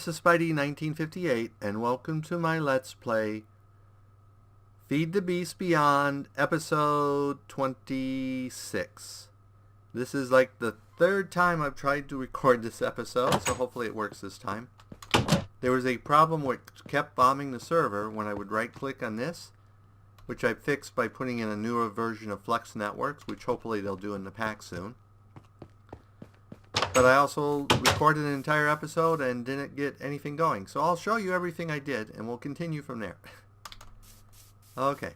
this is Spidey1958, and welcome to my Let's Play Feed the Beast Beyond, episode 26. This is like the third time I've tried to record this episode, so hopefully it works this time. There was a problem which kept bombing the server when I would right-click on this, which I fixed by putting in a newer version of Flex Networks, which hopefully they'll do in the pack soon. But I also recorded an entire episode and didn't get anything going. So I'll show you everything I did and we'll continue from there. Okay.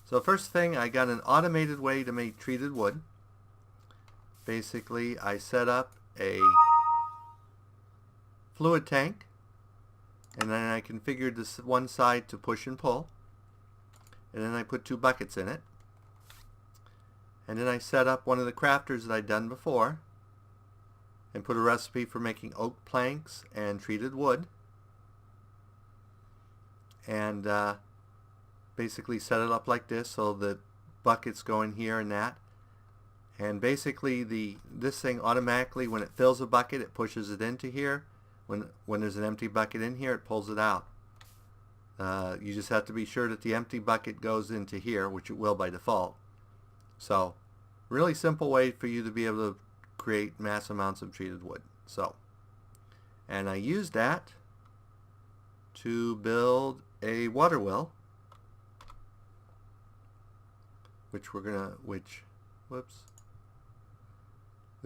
So first thing, I got an automated way to make treated wood. Basically, I set up a fluid tank and then I configured this one side to push and pull. And then I put 2 buckets in it. And then I set up one of the crafters that I'd done before and put a recipe for making oak planks and treated wood. And basically set it up like this so the buckets go in here and that. And basically this thing automatically, when it fills a bucket, it pushes it into here. When there's an empty bucket in here, it pulls it out. You just have to be sure that the empty bucket goes into here, which it will by default. So, really simple way for you to be able to create mass amounts of treated wood. So, and I used that to build a water well, which was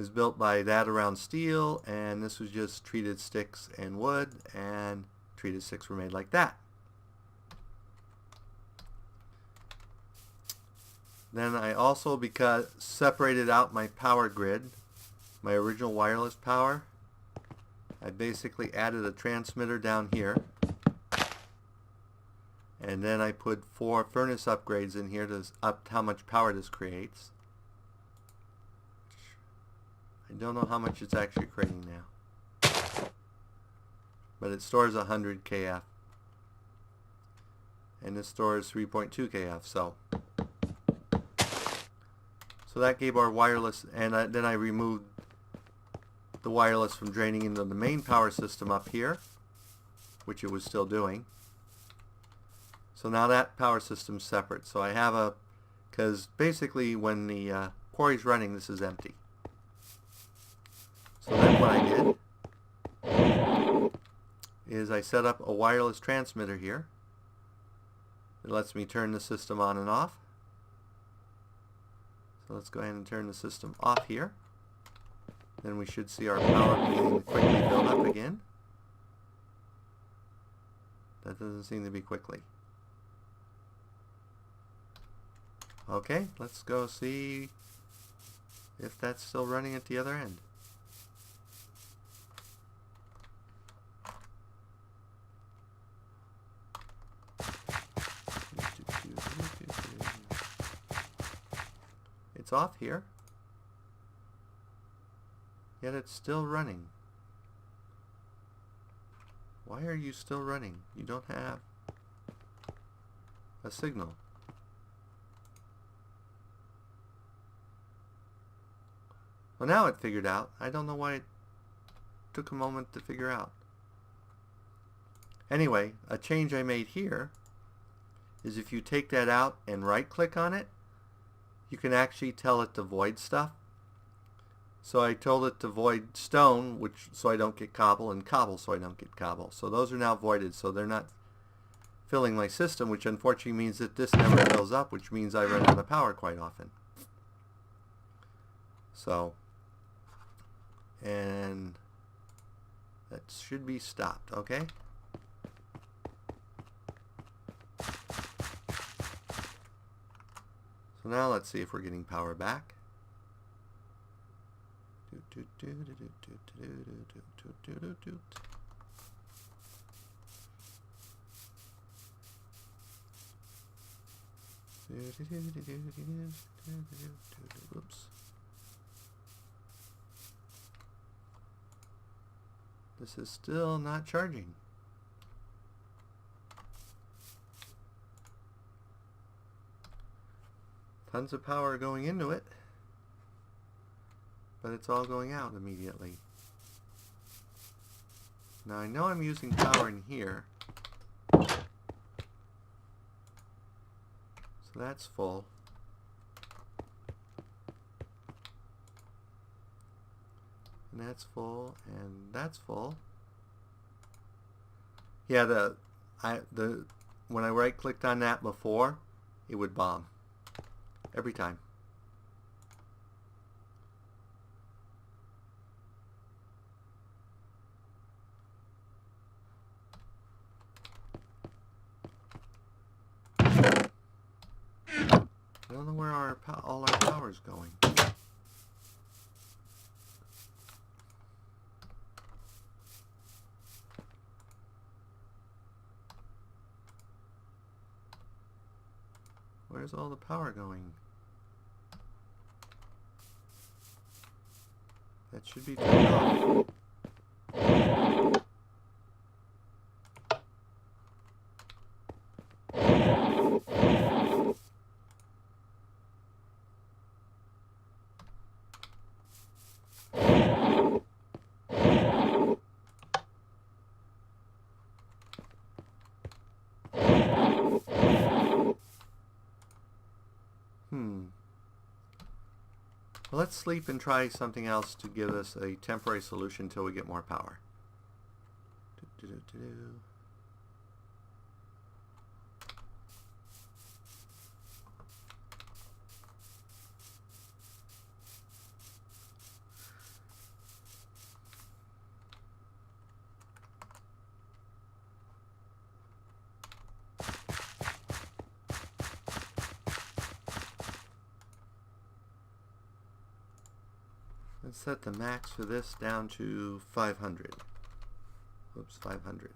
built by that around steel, and this was just treated sticks and wood, and treated sticks were made like that. Then I also, separated out my power grid, my original wireless power. I basically added a transmitter down here. And then I put 4 furnace upgrades in here to up how much power this creates. I don't know how much it's actually creating now. But it stores 100 kF. And this stores 3.2 kF, so that gave our wireless, and then I removed the wireless from draining into the main power system up here, which it was still doing. So now that power system's separate. So I have because basically when the quarry's running, this is empty. So then what I did is I set up a wireless transmitter here. It lets me turn the system on and off. So let's go ahead and turn the system off here. Then we should see our power beginning to quickly build up again. That doesn't seem to be quickly. Okay, let's go see if that's still running at the other end. It's off here, yet it's still running. Why are you still running? You don't have a signal. Well, now it figured out. I don't know why it took a moment to figure out. Anyway, a change I made here is if you take that out and right click on it, you can actually tell it to void stuff. So I told it to void stone, so I don't get cobble, and cobble so I don't get cobble. So those are now voided, so they're not filling my system, which unfortunately means that this never fills up, which means I run out of power quite often. So, and that should be stopped, okay? So now let's see if we're getting power back. Oops. This is still not charging. Tons of power going into it, but it's all going out immediately. Now I know I'm using power in here. So that's full. And that's full, and that's full. Yeah, when I right clicked on that before, it would bomb. Every time. I don't know where all our power is going. Where's all the power going? That should be turned off. Well, let's sleep and try something else to give us a temporary solution until we get more power. Let's set the max for this down to 500. Oops, 500.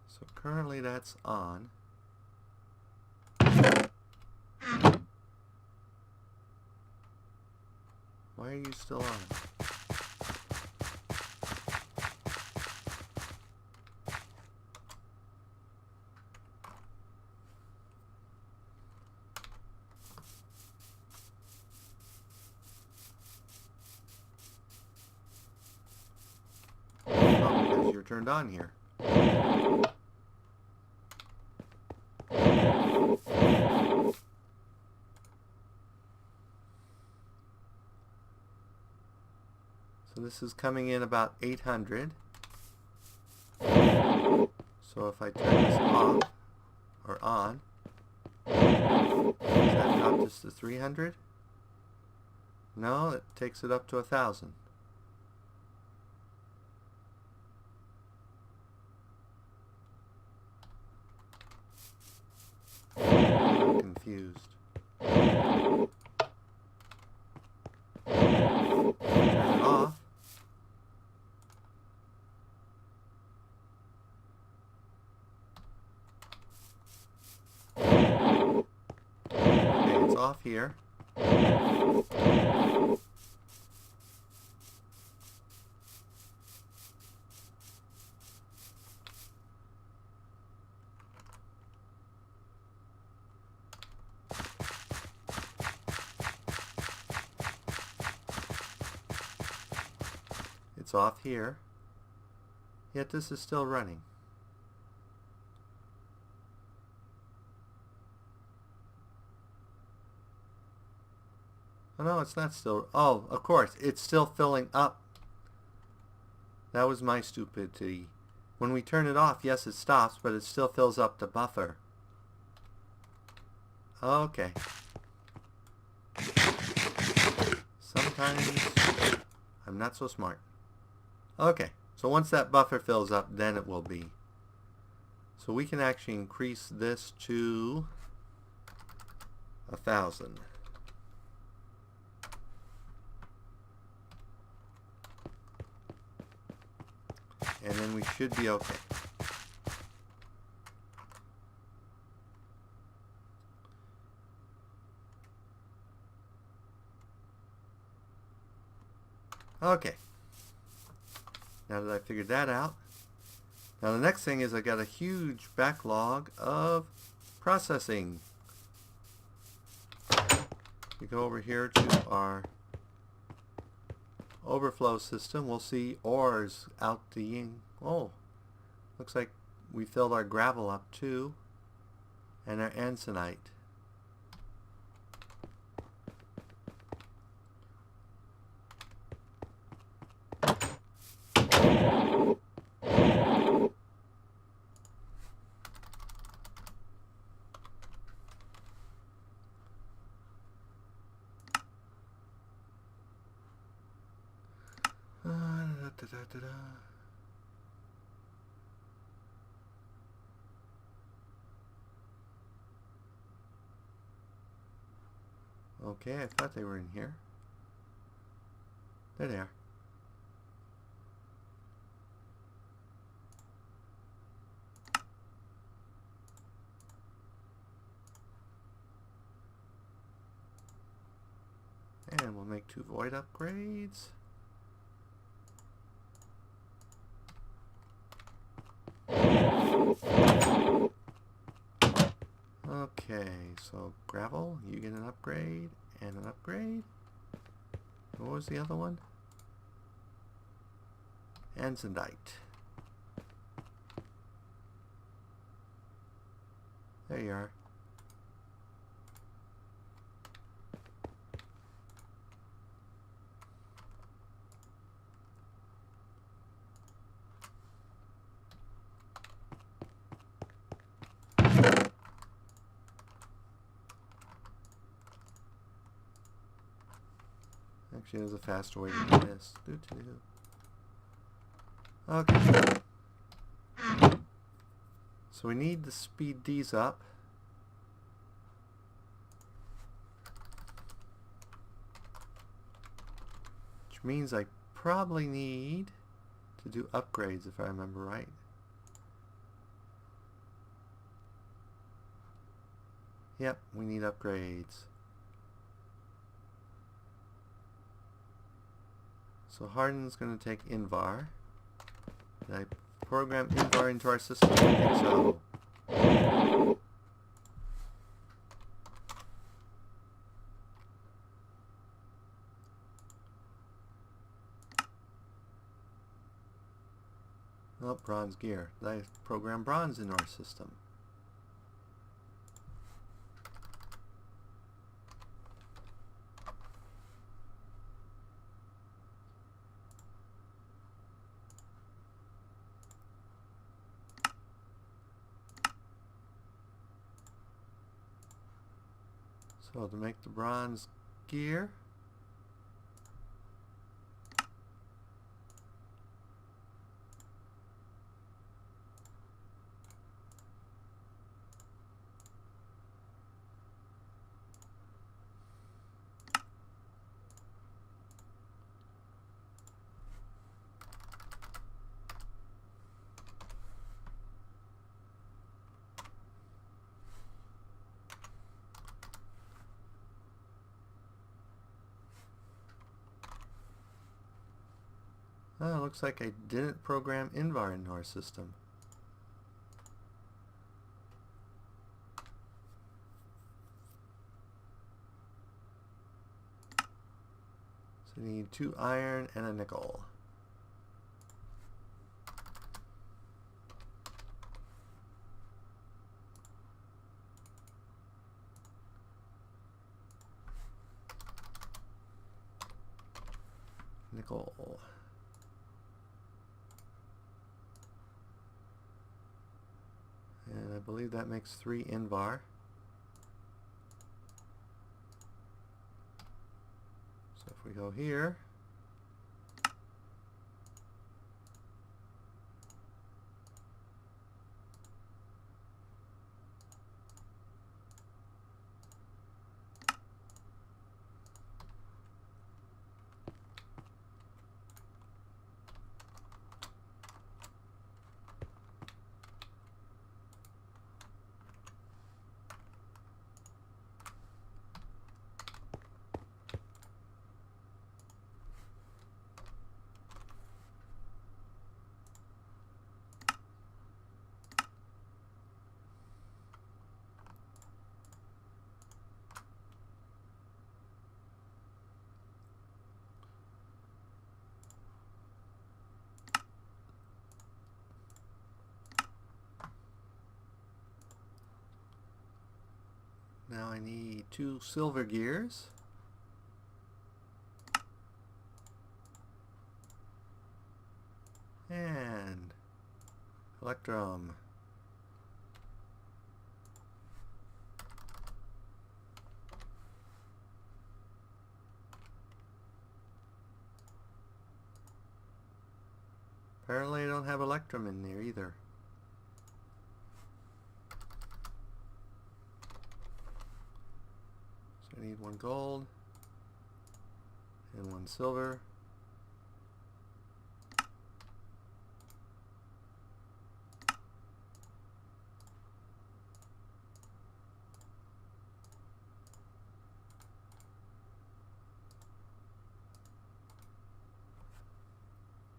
So currently that's on. Why are you still on? Because you're turned on here. So this is coming in about 800. So if I turn this off or on, does that drop this to 300? No, it takes it up to 1,000. I'm confused. Turn it off. Okay, it's off here. It's off here, yet this is still running. Oh no, it's not still. Oh, of course, it's still filling up. That was my stupidity. When we turn it off, yes, it stops, but it still fills up the buffer. Okay. Sometimes I'm not so smart. Okay, so once that buffer fills up, then it will be. So we can actually increase this to 1,000. And then we should be okay. Okay. Now that I figured that out, now the next thing is I got a huge backlog of Processing. We go over here to our overflow system. We'll see ores out the... Oh, looks like we filled our gravel up too, and our ansinite. Okay, I thought they were in here. There they are. And we'll make 2 void upgrades. Okay, so gravel, you get an upgrade and an upgrade. What was the other one? Ansinite. There you are. Actually, there's a faster way to do this. Okay. So we need to speed these up. Which means I probably need to do upgrades if I remember right. Yep, we need upgrades. So Harden's going to take Invar. Did I program Invar into our system? I think so. Oh, bronze gear. Did I program bronze into our system? So to make the bronze gear, oh, looks like I didn't program Invar into our system. So we need 2 iron and a nickel. Nickel. And I believe that makes 3 Invar. So if we go here, Now I need 2 silver gears. And electrum. Apparently I don't have electrum in there either. So I need 1 gold and 1 silver.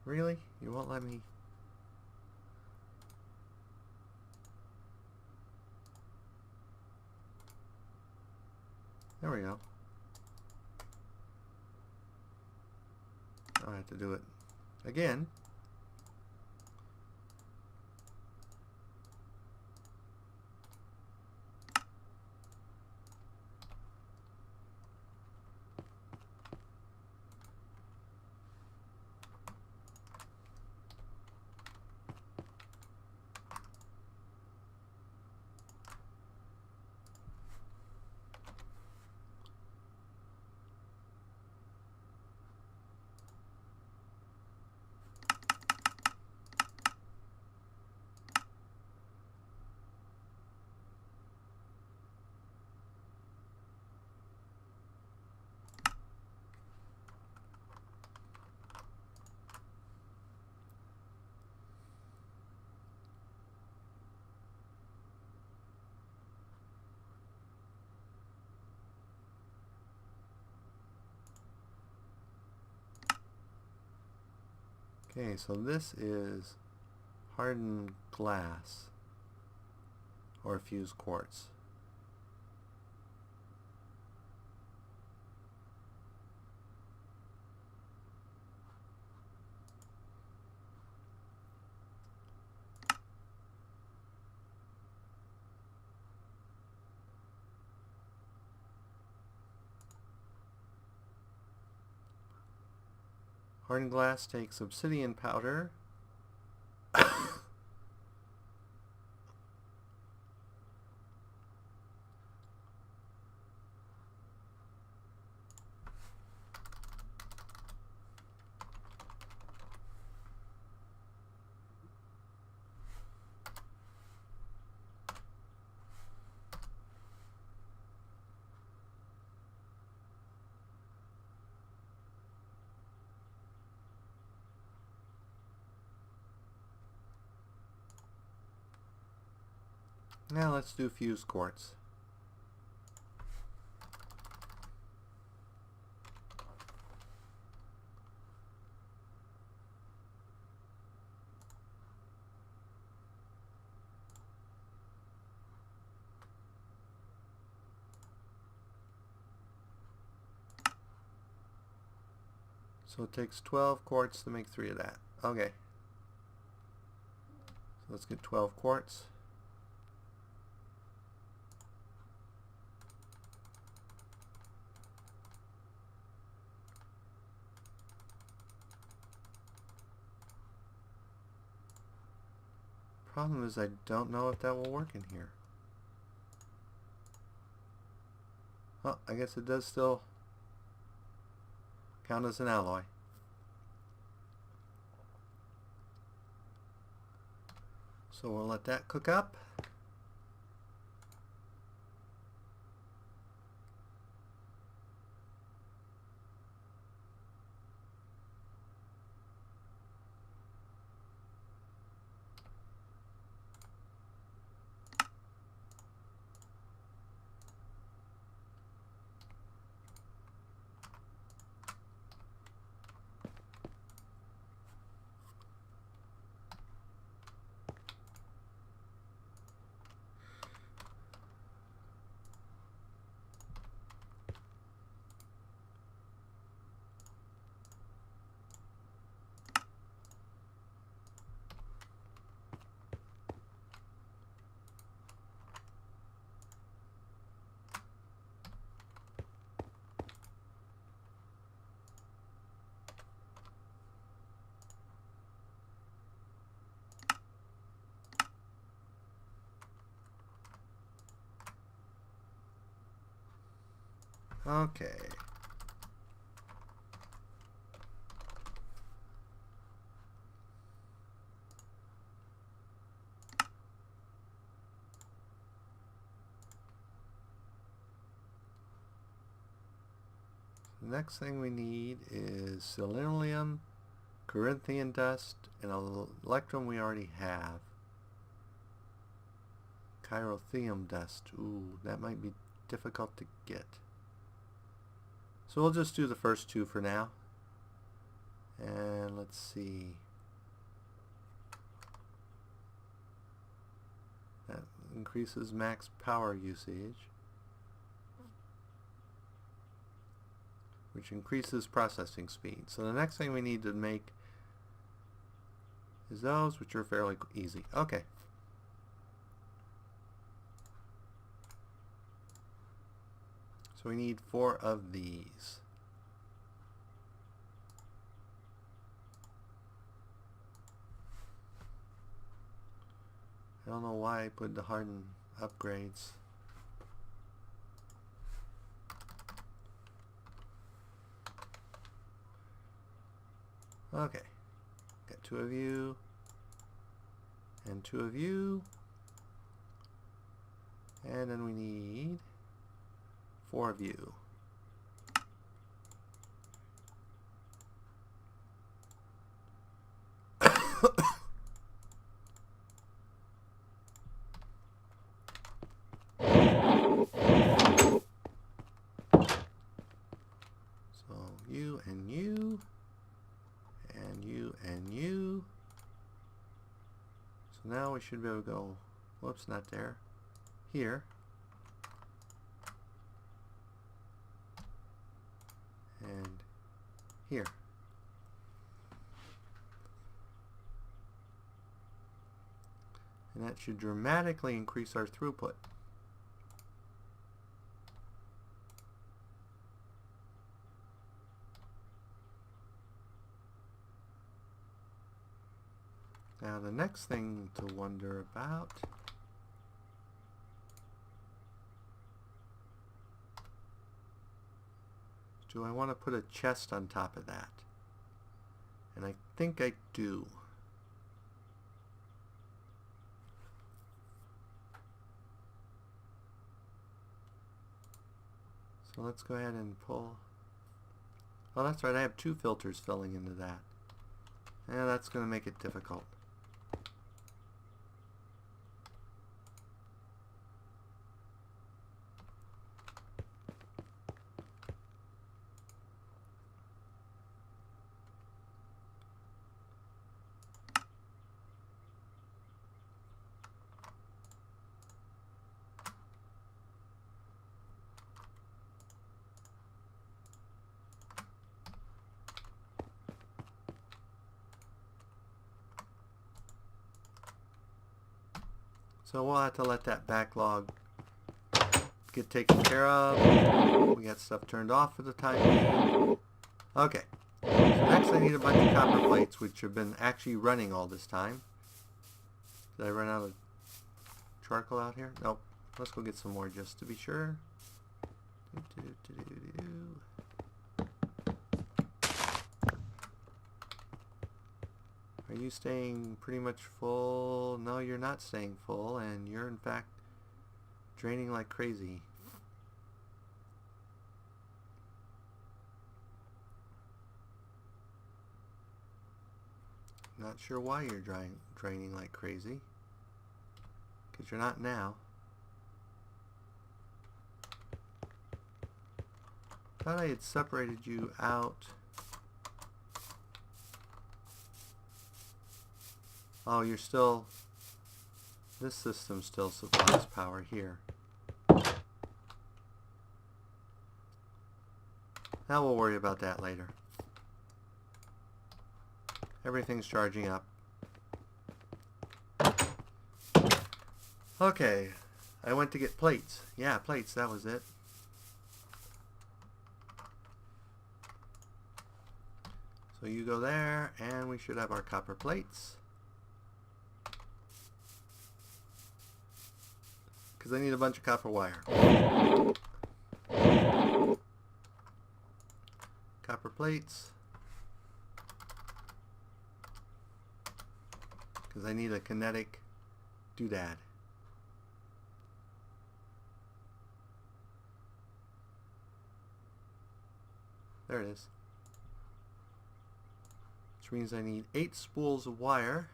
Really? You won't let me? There we go. I have to do it again. Okay, so this is hardened glass or fused quartz. Hardened glass takes obsidian powder. Now let's do fused quartz. So it takes 12 quartz to make 3 of that. Okay. So let's get 12 quartz. Problem is I don't know if that will work in here. Oh, I guess it does still count as an alloy. So we'll let that cook up. Okay. The next thing we need is selenium, Corinthian dust, and electrum we already have. Chirothium dust. Ooh, that might be difficult to get. So we'll just do the first two for now. And let's see. That increases max power usage, which increases processing speed. So the next thing we need to make is those, which are fairly easy. Okay. So we need 4 of these. I don't know why I put the hardened upgrades. Okay. Got 2 of you. And 2 of you. And then we need 4 of you. So you and you. And you and you. So now we should be able to go, whoops, not there, here. And here. And that should dramatically increase our throughput. Now the next thing to wonder about is, do I want to put a chest on top of that? And I think I do. So let's go ahead and pull. Oh, that's right, I have 2 filters filling into that. Yeah, that's going to make it difficult. So we'll have to let that backlog get taken care of. We got stuff turned off for the time being. Okay. So next I need a bunch of copper plates, which have been actually running all this time. Did I run out of charcoal out here? Nope. Let's go get some more just to be sure. Are you staying pretty much full? No, you're not staying full, and you're in fact draining like crazy. Not sure why you're draining like crazy, because you're not now. Thought I had separated you out. Oh, you're still, this system still supplies power here. Now we'll worry about that later. Everything's charging up. Okay, I went to get plates. Yeah, plates, that was it. So you go there, and we should have our copper plates. Because I need a bunch of copper wire. plates. Because I need a kinetic doodad. There it is. Which means I need 8 spools of wire.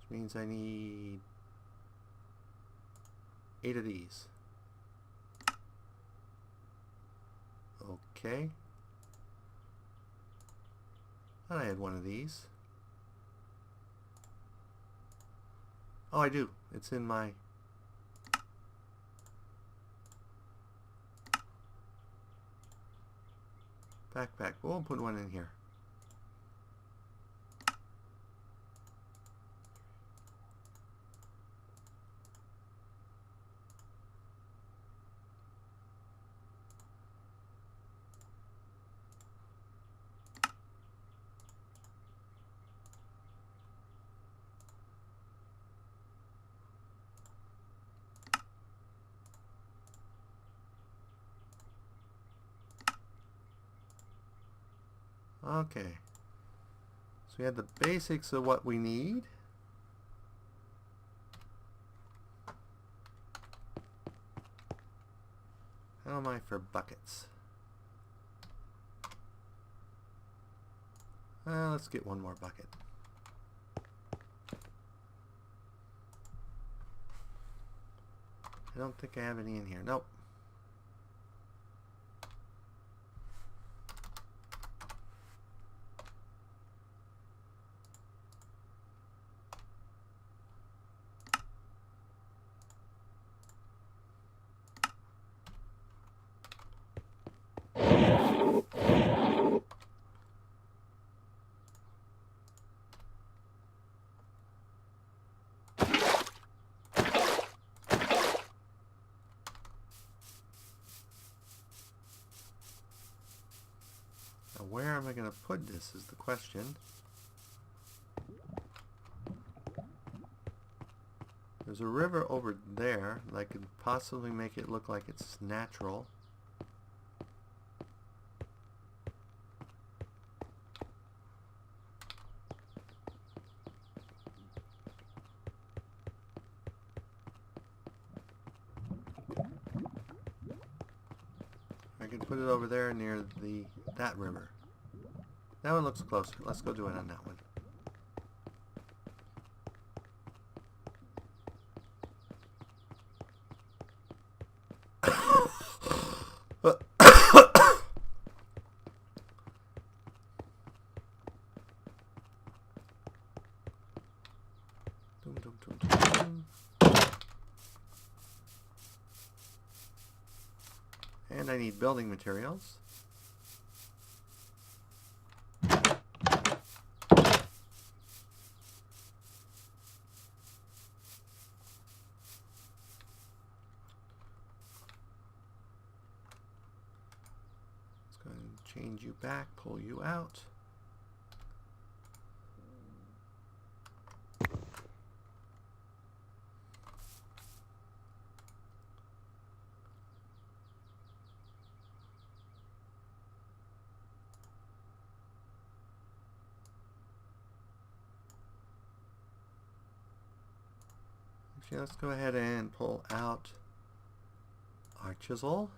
Which means I need 8 of these. Okay. Thought I had one of these. Oh, I do. It's in my backpack. We'll put one in here. Okay, so we had the basics of what we need. How am I for buckets? Let's get one more bucket. I don't think I have any in here. Nope. Now where am I going to put this is the question. There's a river over there that I could possibly make it look like it's natural. I can put it over there near that river. That one looks closer. Let's go do it on that one. And I need building materials. Let's go ahead and change you back, pull you out. Actually, let's go ahead and pull out our chisel.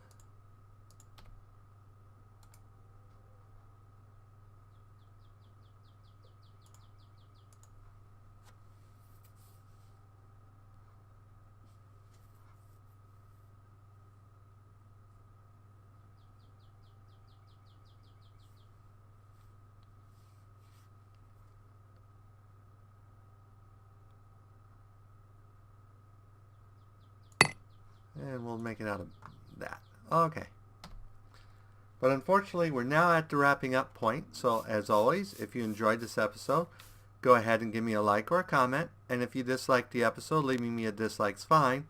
And we'll make it out of that. Okay. But unfortunately, we're now at the wrapping up point. So as always, if you enjoyed this episode, go ahead and give me a like or a comment. And if you disliked the episode, leaving me a dislike's fine.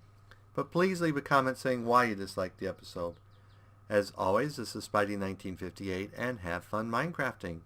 But please leave a comment saying why you disliked the episode. As always, this is Spidey1958, and have fun Minecrafting.